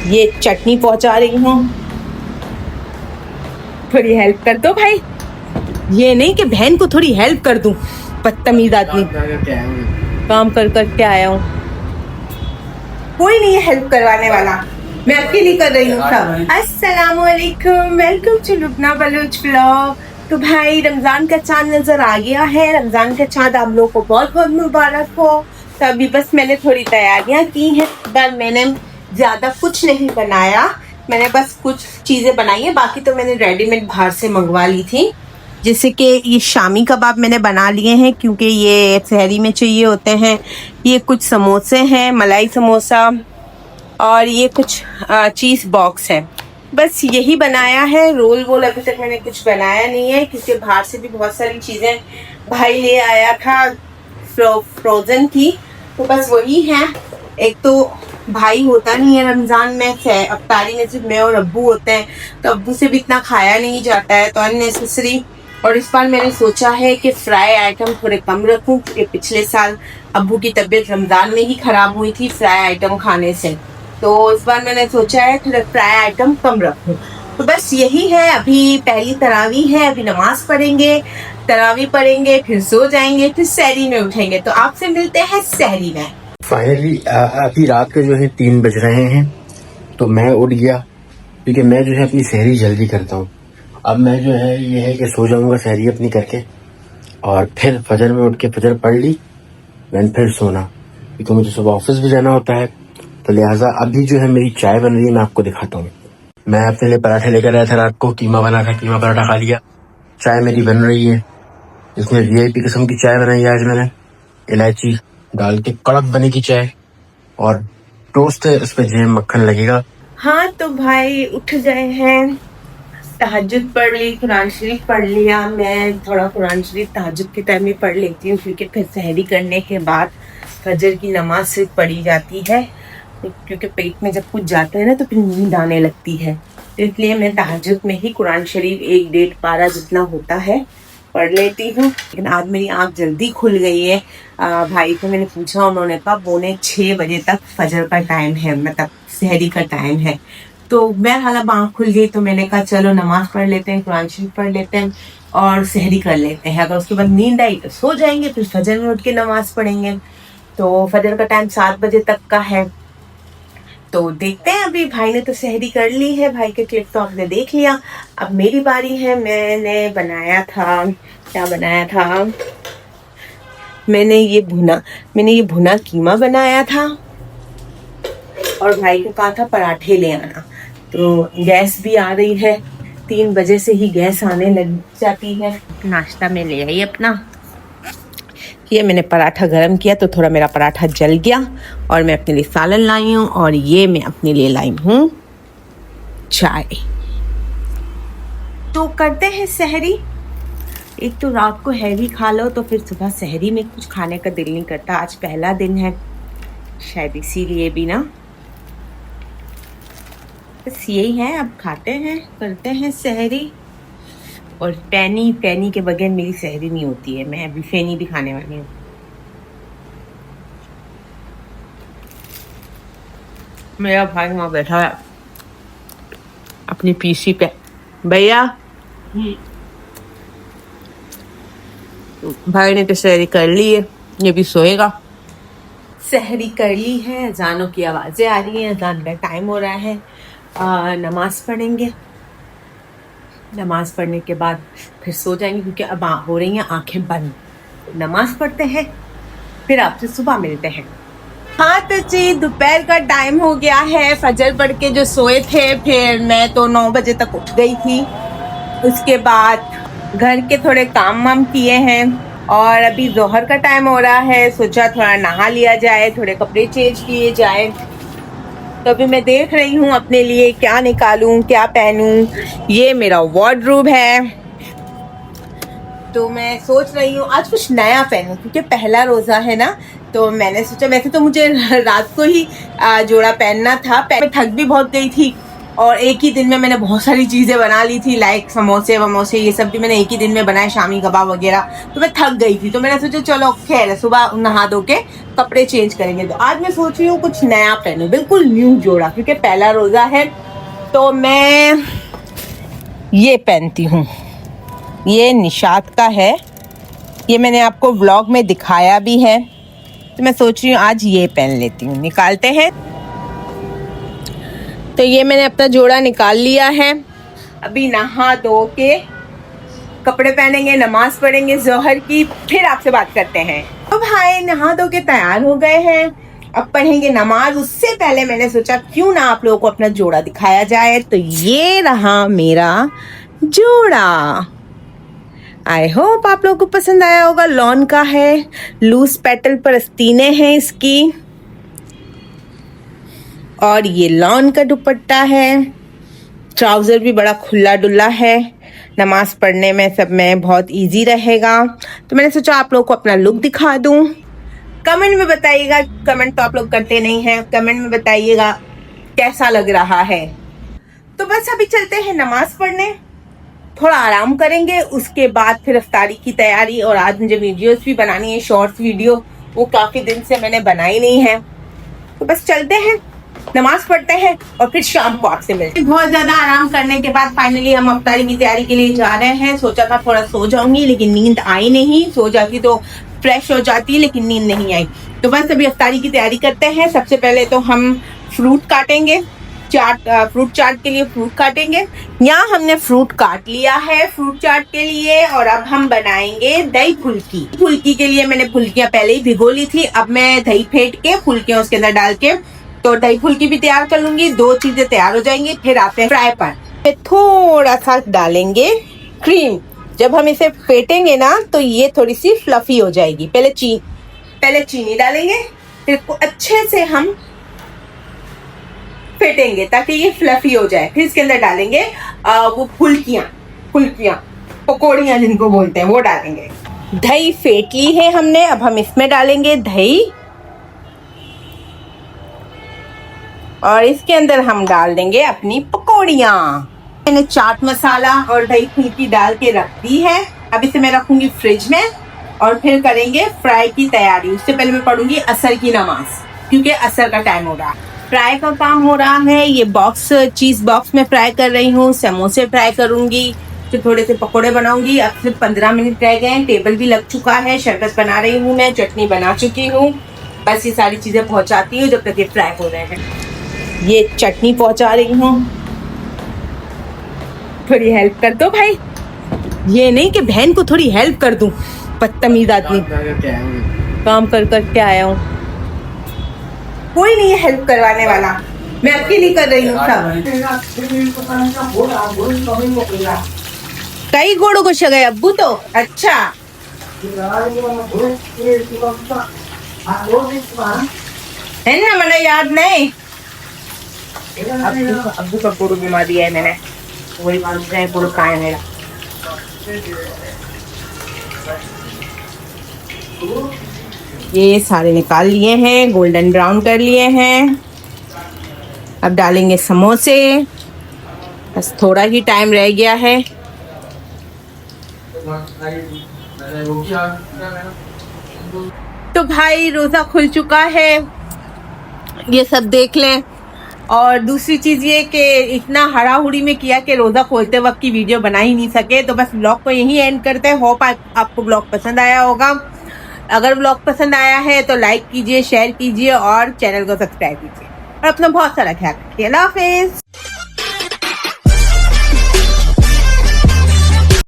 ये चटनी पहुंचा रही हूँ, थोड़ी हेल्प कर दो भाई। ये नहीं कि बहन को थोड़ी हेल्प कर दूं, बदतमीज आदमी। काम कर कर के आया हूँ, कोई नहीं है हेल्प करवाने वाला, मैं अकेली कर रही हूँ सब। अस्सलामुअलैकुम, welcome to Lubna Baloch vlog. तो भाई रमज़ान का चाँद नज़र आ गया है। रमज़ान का चाँद आप लोगों को बहुत बहुत मुबारक हो। तो अभी बस मैंने थोड़ी तैयारियां की हैं, पर मैंने ज़्यादा कुछ नहीं बनाया, मैंने बस कुछ चीज़ें बनाई हैं, बाकी तो मैंने रेडीमेड बाहर से मंगवा ली थी। जैसे कि ये शामी कबाब मैंने बना लिए हैं, क्योंकि ये सहरी में चाहिए होते हैं। ये कुछ समोसे हैं, मलाई समोसा, और ये कुछ चीज़ बॉक्स है। बस यही बनाया है। रोल वोल अभी तक मैंने कुछ बनाया नहीं है, क्योंकि बाहर से भी बहुत सारी चीज़ें भाई ले आया था फ्रोज़न की, तो बस वही है। एक तो भाई होता नहीं है रमज़ान में, अफ्तारी में सिर्फ मैं और अब्बू होते हैं, तो अब्बू से भी इतना खाया नहीं जाता है, तो अननेसेसरी। और इस बार मैंने सोचा है कि फ्राई आइटम थोड़े कम रखूं, क्योंकि पिछले साल अब्बू की तबीयत रमज़ान में ही ख़राब हुई थी फ्राई आइटम खाने से, तो इस बार मैंने सोचा है थोड़ा फ्राई आइटम कम रखूं। तो बस यही है। अभी पहली तरावी है, अभी नमाज पढ़ेंगे, तरावी पढ़ेंगे, फिर सो जाएंगे, फिर सहरी में उठेंगे। तो आपसे मिलते हैं सहरी में। फाइनली अभी रात के जो है 3 बज रहे हैं, तो मैं उठ गया, क्योंकि मैं जो है अपनी सहरी जल्दी करता हूँ। अब मैं जो है ये है कि सो जाऊँगा सहरी अपनी करके, और फिर फजर में उठ के फजर पढ़ ली, मैं फिर सोना, क्योंकि मुझे सुबह ऑफिस भी जाना होता है। तो लिहाजा अभी जो है मेरी चाय बन रही है, मैं आपको दिखाता हूँ। मैं अपने लिए पराठे लेकर आया था रात को, कीमा बना था, कीमा पराठा खा लिया। चाय मेरी बन रही है, इसमें VIP किस्म की चाय बनाई है आज मैंने, इलायची डाल के कड़क बनेगी चाय, और टोस्ट है, उस पर जैम मक्खन लगेगा। हाँ तो भाई उठ गए हैं, तहज्जुद पढ़ ली, कुरान शरीफ पढ़ लिया। मैं थोड़ा कुरान शरीफ तहज्जुद के टाइम में पढ़ लेती हूँ, क्योंकि फिर सहरी करने के बाद फजर की नमाज सिर्फ पढ़ी जाती है, क्योंकि पेट में जब कुछ जाता है ना तो फिर नींद आने लगती है। तो इसलिए मैं तहज्जुद में ही कुरान शरीफ 1-1.5 पारा जितना होता है पढ़ लेती हूँ। लेकिन आज मेरी आँख जल्दी खुल गई है। भाई को मैंने पूछा, उन्होंने कहा 5:45 बजे तक फजर का टाइम है, मतलब सहरी का टाइम है। तो मैं हालांकि आँख खुल गई, तो मैंने कहा चलो नमाज पढ़ लेते हैं, कुरान शरीफ पढ़ लेते हैं और सहरी कर लेते हैं। अगर उसके बाद नींद आई तो सो जाएंगे, फिर फजर में उठ के नमाज पढ़ेंगे। तो फजर का टाइम 7 बजे तक का है, तो देखते हैं। अभी भाई ने तो सहरी कर ली है, भाई के क्लिप तो आपने देख लिया। अब मेरी बारी है। मैंने बनाया था, क्या बनाया था, मैंने ये भुना कीमा बनाया था, और भाई को कहा था पराठे ले आना। तो गैस भी आ रही है, 3 बजे से ही गैस आने लग जाती है। नाश्ता में ले आई अपना, ये मैंने पराठा गरम किया तो थोड़ा मेरा पराठा जल गया, और मैं अपने लिए सालन लाई हूँ, और ये मैं अपने लिए लाई हूँ चाय। तो करते हैं सहरी। एक तो रात को हैवी खा लो, तो फिर सुबह सहरी में कुछ खाने का दिल नहीं करता। आज पहला दिन है शायद, इसीलिए भी ना, बस यही है। अब खाते हैं, करते हैं सहरी। और पैनी के बगैर मेरी सहरी नहीं होती है। मैं अभी फेनी भी खाने वाली हूँ। मेरा भाई वहाँ बैठा है अपनी PC पे। भैया भाई ने तो सहरी कर ली है, ये भी सोएगा। सहरी कर ली है, अजानों की आवाज़ें आ रही हैं, अजान का टाइम हो रहा है। नमाज पढ़ेंगे, नमाज पढ़ने के बाद फिर सो जाएंगे, क्योंकि अब हो रही हैं आंखें बंद। नमाज पढ़ते हैं, फिर आपसे सुबह मिलते हैं। हाँ तो जी, दोपहर का टाइम हो गया है। फजर पढ़ के जो सोए थे, फिर मैं तो 9 बजे तक उठ गई थी। उसके बाद घर के थोड़े काम वाम किए हैं, और अभी जोहर का टाइम हो रहा है। सोचा थोड़ा नहा लिया जाए, थोड़े कपड़े चेंज किए जाए। तो अभी मैं देख रही हूँ अपने लिए क्या निकालूं, क्या पहनूं। ये मेरा वार्डरोब है, तो मैं सोच रही हूँ आज कुछ नया पहनूं, क्योंकि पहला रोज़ा है ना। तो मैंने सोचा, वैसे तो मुझे रात को ही जोड़ा पहनना था, मैं थक भी बहुत गई थी, और एक ही दिन में मैंने बहुत सारी चीज़ें बना ली थी, लाइक समोसे वमोसे ये सब भी मैंने एक ही दिन में बनाए, शामी कबाब वगैरह। तो मैं थक गई थी, तो मैंने सोचा चलो खैर है, सुबह नहा धो के कपड़े चेंज करेंगे। तो आज मैं सोच रही हूँ कुछ नया पहनूं, बिल्कुल न्यू जोड़ा, क्योंकि पहला रोज़ा है। तो मैं ये पहनती हूँ, ये निशात का है, ये मैंने आपको व्लॉग में दिखाया भी है। तो मैं सोच रही हूँ आज ये पहन लेती हूँ। निकालते हैं। तो ये मैंने अपना जोड़ा निकाल लिया है। अभी नहा धो के कपड़े पहनेंगे, नमाज पढ़ेंगे जोहर की, फिर आपसे बात करते हैं। तो भाई नहा धो के तैयार हो गए हैं, अब पढ़ेंगे नमाज। उससे पहले मैंने सोचा क्यों ना आप लोगों को अपना जोड़ा दिखाया जाए। तो ये रहा मेरा जोड़ा। आई होप आप लोगों को पसंद आया होगा। लॉन का है, लूज पेटल पर आस्तीनें हैं इसकी, और ये लॉन का दुपट्टा है। ट्राउजर भी बड़ा खुला डुल्ला है, नमाज पढ़ने में सब में बहुत इजी रहेगा। तो मैंने सोचा आप लोगों को अपना लुक दिखा दूं। कमेंट में बताइएगा, कमेंट तो आप लोग करते नहीं हैं, कमेंट में बताइएगा कैसा लग रहा है। तो बस अभी चलते हैं नमाज पढ़ने, थोड़ा आराम करेंगे, उसके बाद फिर इफ्तारी की तैयारी। और आज मुझे वीडियोस भी बनानी है, शॉर्ट्स वीडियो, वो काफ़ी दिन से मैंने बनाई नहीं है। तो बस चलते हैं, नमाज पढ़ते हैं और फिर शाम को आपसे मिलते हैं। बहुत ज़्यादा आराम करने के बाद फाइनली हम इफ्तारी की तैयारी के लिए जा रहे हैं। सोचा था थोड़ा सो जाऊंगी, लेकिन नींद आई नहीं। सो जाती तो फ्रेश हो जाती, लेकिन नींद नहीं आई। तो बस अभी इफ्तारी की तैयारी करते हैं। सबसे पहले तो हम फ्रूट काटेंगे, फ्रूट चाट के लिए फ्रूट काटेंगे। यहाँ हमने फ्रूट काट लिया है फ्रूट चाट के लिए, और अब हम बनाएंगे दही फुल्की। फुल्की के लिए मैंने फुल्कियाँ पहले ही भिगो ली थी, अब मैं दही फेंट के फुल्कियाँ उसके अंदर डाल के तो दही फुल्की भी तैयार कर लूंगी। दो चीजें तैयार हो जाएंगी। फिर आते हैं फ्राई पैन। थोड़ा सा डालेंगे क्रीम। जब हम इसे फेंटेंगे ना तो ये थोड़ी सी फ्लफी हो जाएगी। पहले चीनी डालेंगे, फिर इसको अच्छे से हम फेंटेंगे ताकि ये फ्लफी हो जाए। फिर इसके अंदर डालेंगे वो फुल्कियाँ पकौड़ियाँ जिनको बोलते हैं, वो डालेंगे। दही फेंट ली है हमने, अब हम इसमें डालेंगे दही, और इसके अंदर हम डाल देंगे अपनी पकौड़ियाँ। मैंने चाट मसाला और दही फुल्की डाल के रख दी है। अब इसे मैं रखूंगी फ्रिज में और फिर करेंगे फ्राई की तैयारी। उससे पहले मैं पढ़ूंगी असर की नमाज, क्योंकि असर का टाइम हो रहा है। फ्राई का काम हो रहा है। ये चीज़ बॉक्स में फ्राई कर रही हूँ। समोसे फ्राई करूंगी, फिर थोड़े से पकोड़े बनाऊंगी। अब सिर्फ 15 मिनट रह गए। टेबल भी लग चुका है, शरबत बना रही हूँ मैं, चटनी बना चुकी हूँ। बस ये सारी चीज़ें पहुँचाती हूँ जब तक ये फ्राई हो रहे हैं। ये चटनी पहुंचा रही हूँ, थोड़ी हेल्प कर दो भाई। ये नहीं कि बहन को थोड़ी हेल्प कर दूं, बदतमीज आदमी। काम कर कर के आया हूँ, कोई नहीं है हेल्प करवाने वाला, मैं अकेली कर रही हूँ सब। कई गोड़ों को गए अब्बू तो अच्छा है ना, मैंने याद नहीं। अब्बू का गुरु घुमा दिया है मैंने, वही गुरु कहाँ है मेरा। ये सारे निकाल लिए हैं, गोल्डन ब्राउन कर लिए हैं। अब डालेंगे समोसे, बस थोड़ा ही टाइम रह गया है। तो भाई रोजा खुल चुका है, ये सब देख लें। और दूसरी चीज़ ये कि इतना हड़ाहुड़ी में किया कि रोज़ा खोलते वक्त की वीडियो बना ही नहीं सके। तो बस ब्लॉग को यहीं एंड करते हैं। होप आपको ब्लॉग पसंद आया होगा। अगर ब्लॉग पसंद आया है तो लाइक कीजिए, शेयर कीजिए और चैनल को सब्सक्राइब कीजिए, और अपना बहुत सारा ख्याल रखिए। अल्लाह हाफिज़।